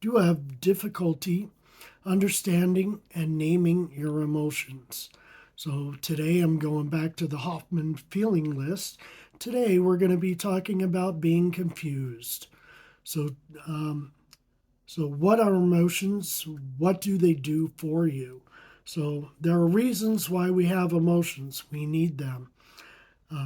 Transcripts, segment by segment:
do have difficulty understanding and naming your emotions. So today I'm going back to the Hoffman feeling list. Today we're going to be talking about being confused. So, um, so what are emotions? What do they do for you? So there are reasons why we have emotions. We need them.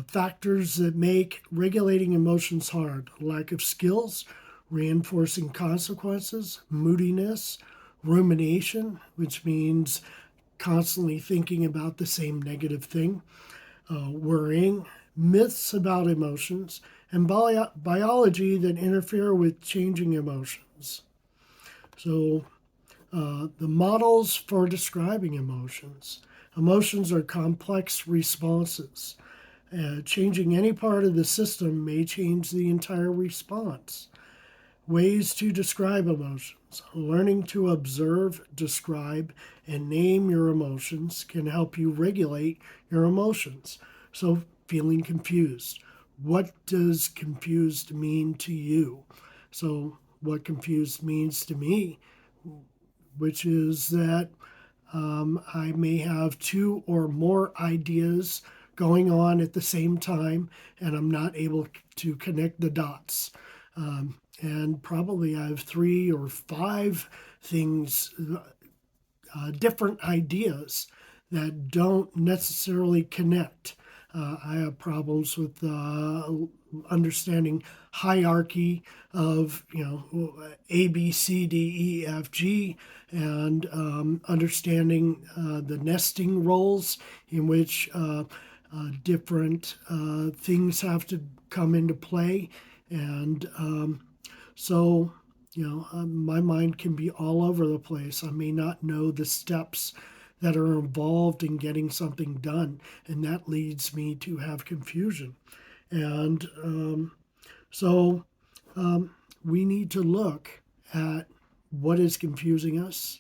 Factors that make regulating emotions hard: lack of skills, reinforcing consequences, moodiness, rumination, which means constantly thinking about the same negative thing, worrying, myths about emotions, and biology that interfere with changing emotions. So, the models for describing emotions. Emotions are complex responses. Changing any part of the system may change the entire response. Ways to describe emotions. Learning to observe, describe, and name your emotions can help you regulate your emotions. So, feeling confused. What does confused mean to you? So, what confused means to me, which is that I may have two or more ideas going on at the same time, and I'm not able to connect the dots. And probably I have three or five things, different ideas that don't necessarily connect. I have problems with understanding hierarchy of A B C D E F G, and understanding the nesting roles in which different things have to come into play, and so, my mind can be all over the place. I may not know the steps that are involved in getting something done, and that leads me to have confusion. And so, um, we need to look at what is confusing us,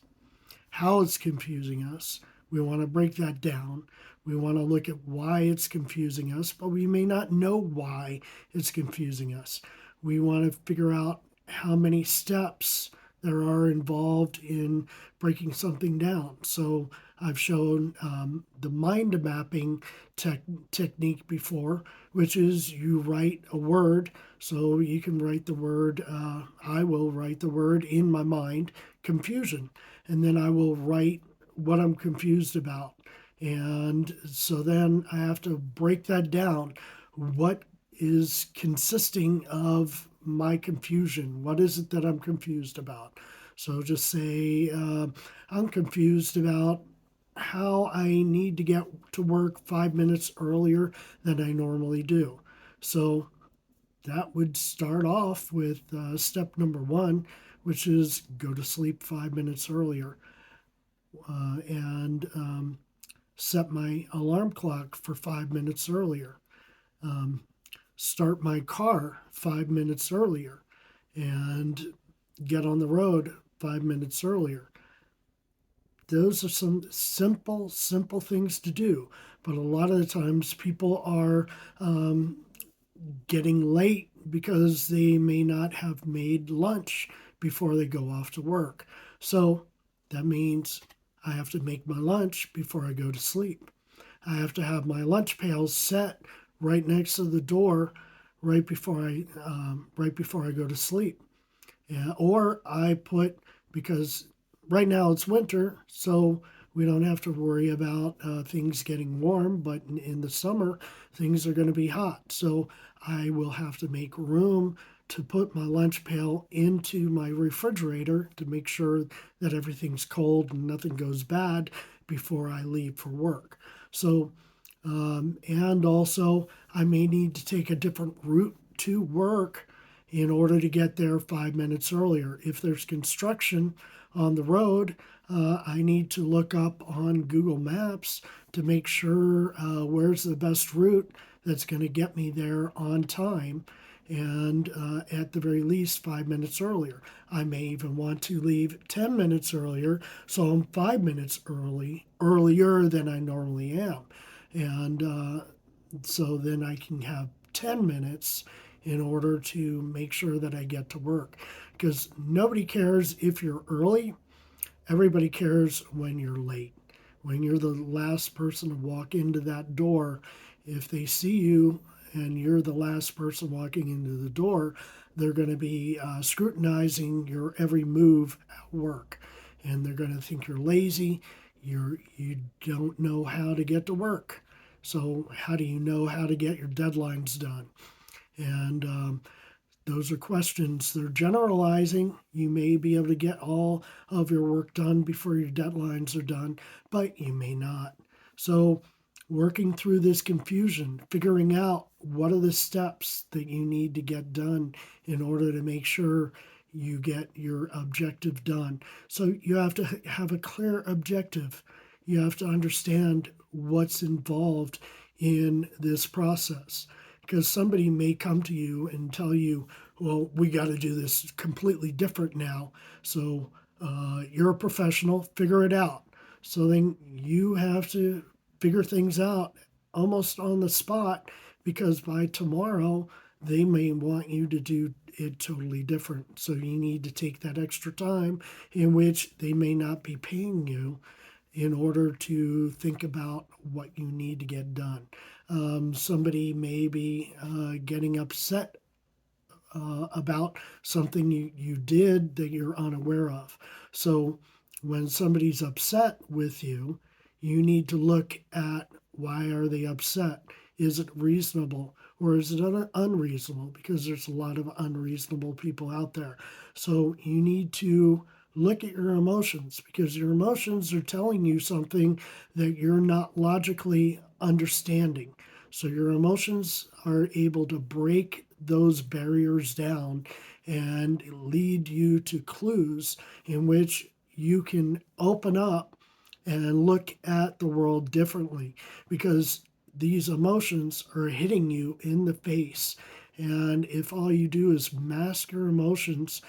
how it's confusing us. We want to break that down. We want to look at why it's confusing us, but we may not know why it's confusing us. We want to figure out how many steps there are involved in breaking something down. So I've shown the mind mapping technique before, which is you write a word. So you can write the word, I will write the word in my mind, confusion, and then I will write what I'm confused about. And so then I have to break that down. What is consisting of my confusion? What is it that I'm confused about? So just say, I'm confused about how I need to get to work 5 minutes earlier than I normally do. So that would start off with step number one, which is go to sleep 5 minutes earlier, and set my alarm clock for 5 minutes earlier. Um, Start my car 5 minutes earlier, and get on the road 5 minutes earlier. Those are some simple things to do. But a lot of the times people are getting late because they may not have made lunch before they go off to work. So that means I have to make my lunch before I go to sleep. I have to have my lunch pail set right next to the door right before I go to sleep. Yeah, or I put, because right now it's winter, so we don't have to worry about things getting warm, but in the summer, things are going to be hot. So I will have to make room to put my lunch pail into my refrigerator to make sure that everything's cold and nothing goes bad before I leave for work. So, and also, I may need to take a different route to work in order to get there 5 minutes earlier. If there's construction on the road, I need to look up on Google Maps to make sure where's the best route that's going to get me there on time, and at the very least 5 minutes earlier. I may even want to leave 10 minutes earlier, so I'm 5 minutes earlier than I normally am. And so then I can have 10 minutes in order to make sure that I get to work. because nobody cares if you're early. Everybody cares when you're late. When you're the last person to walk into that door, if they see you and you're the last person walking into the door, they're going to be scrutinizing your every move at work, and they're going to think you're lazy. You don't know how to get to work. So how do you know how to get your deadlines done? And those are questions. They're generalizing. You may be able to get all of your work done before your deadlines are done, but you may not. So, working through this confusion, figuring out what are the steps that you need to get done in order to make sure you get your objective done. So, you have to have a clear objective. You have to understand what's involved in this process, because somebody may come to you and tell you, well, we got to do this completely different now. So you're a professional, figure it out. So then you have to figure things out almost on the spot, because by tomorrow they may want you to do it totally different. So you need to take that extra time in which they may not be paying you in order to think about what you need to get done. Somebody may be getting upset about something you did that you're unaware of. So when somebody's upset with you, you need to look at why are they upset? Is it reasonable or is it unreasonable? Because there's a lot of unreasonable people out there. So you need to look at your emotions, because your emotions are telling you something that you're not logically understanding. So your emotions are able to break those barriers down and lead you to clues in which you can open up and look at the world differently, because these emotions are hitting you in the face. And if all you do is mask your emotions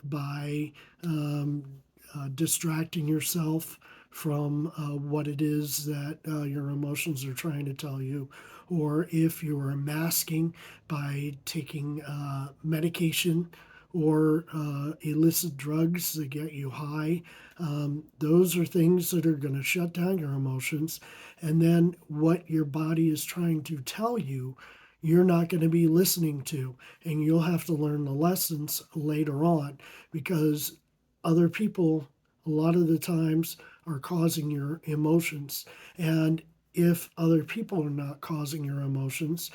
by distracting yourself from what it is that your emotions are trying to tell you, or if you are masking by taking medication or illicit drugs that get you high, those are things that are going to shut down your emotions. And then what your body is trying to tell you, you're not going to be listening to, and you'll have to learn the lessons later on, because other people a lot of the times are causing your emotions. And if other people are not causing your emotions,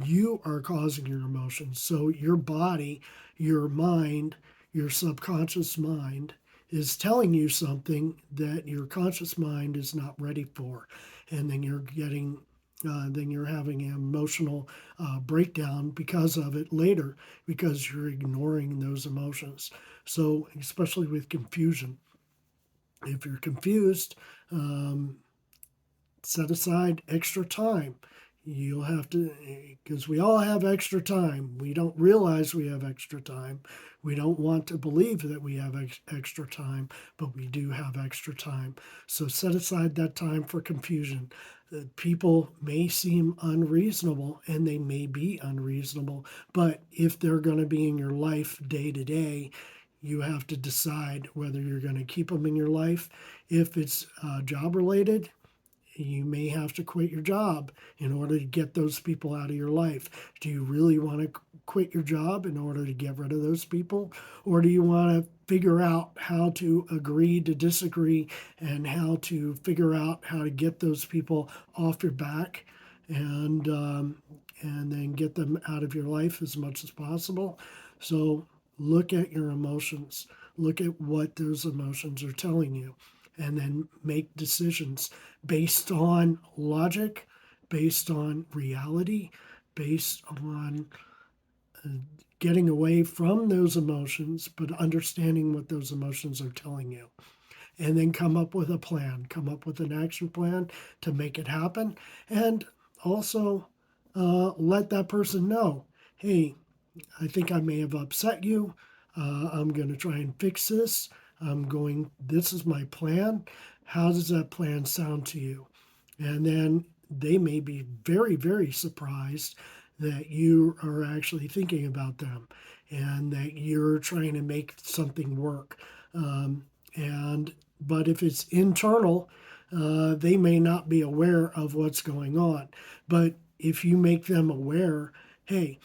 you are causing your emotions. So your body, your mind, your subconscious mind is telling you something that your conscious mind is not ready for. And then you're having an emotional breakdown because of it later, because you're ignoring those emotions. So, especially with confusion, if you're confused, um, set aside extra time. You'll have to, because we all have extra time. We don't realize we have extra time. We don't want to believe that we have extra time, but we do have extra time. So set aside that time for confusion. People may seem unreasonable, and they may be unreasonable, but if they're going to be in your life day to day, you have to decide whether you're going to keep them in your life. If it's job related, you may have to quit your job in order to get those people out of your life. Do you really want to quit your job in order to get rid of those people? Or do you want to figure out how to agree to disagree, and how to figure out how to get those people off your back, and then get them out of your life as much as possible? So look at your emotions. Look at what those emotions are telling you, and then make decisions based on logic, based on reality, based on getting away from those emotions, but understanding what those emotions are telling you. And then come up with a plan, come up with an action plan to make it happen. And also let that person know, hey, I think I may have upset you. I'm going to try and fix this. This is my plan. How does that plan sound to you? And then they may be very, very surprised that you are actually thinking about them. and that you're trying to make something work. But if it's internal, they may not be aware of what's going on. But if you make them aware, hey,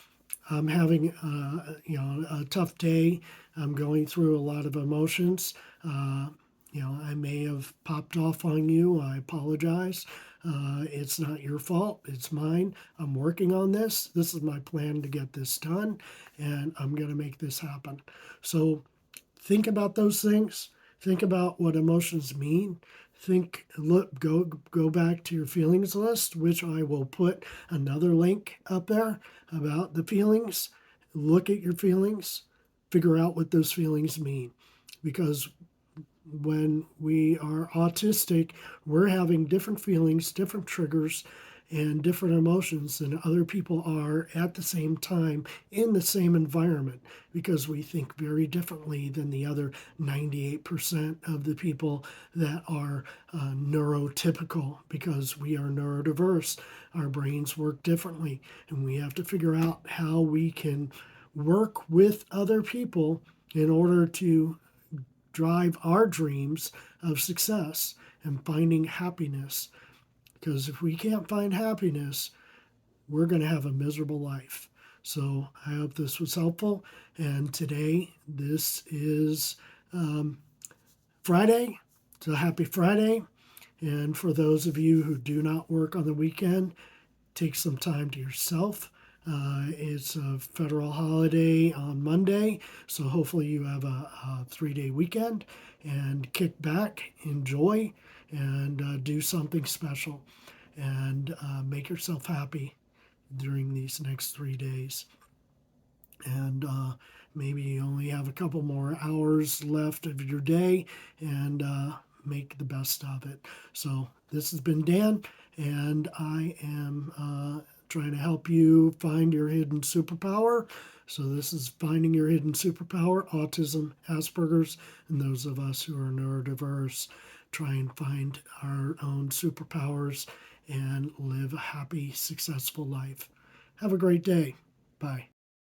I'm having a tough day. I'm going through a lot of emotions. Uh, I may have popped off on you. I apologize. It's not your fault. It's mine. I'm working on this. This is my plan to get this done, and I'm going to make this happen. So think about those things. Think about what emotions mean. Go back to your feelings list, which I will put another link up there about the feelings. Look at your feelings, figure out what those feelings mean, because when we are autistic, we're having different feelings, different triggers, and different emotions than other people are at the same time in the same environment, because we think very differently than the other 98% of the people that are neurotypical, because we are neurodiverse. Our brains work differently, and we have to figure out how we can work with other people in order to drive our dreams of success and finding happiness. Because if we can't find happiness, we're going to have a miserable life. So I hope this was helpful. And today, this is Friday. So happy Friday. And for those of you who do not work on the weekend, take some time to yourself. It's a federal holiday on Monday, so hopefully you have a 3-day weekend and kick back, enjoy, and do something special, and make yourself happy during these next 3 days. And maybe you only have a couple more hours left of your day, and make the best of it. So this has been Dan, and I am trying to help you find your hidden superpower. So this is Finding Your Hidden Superpower: Autism, Asperger's, and those of us who are neurodiverse try and find our own superpowers and live a happy, successful life. Have a great day. Bye.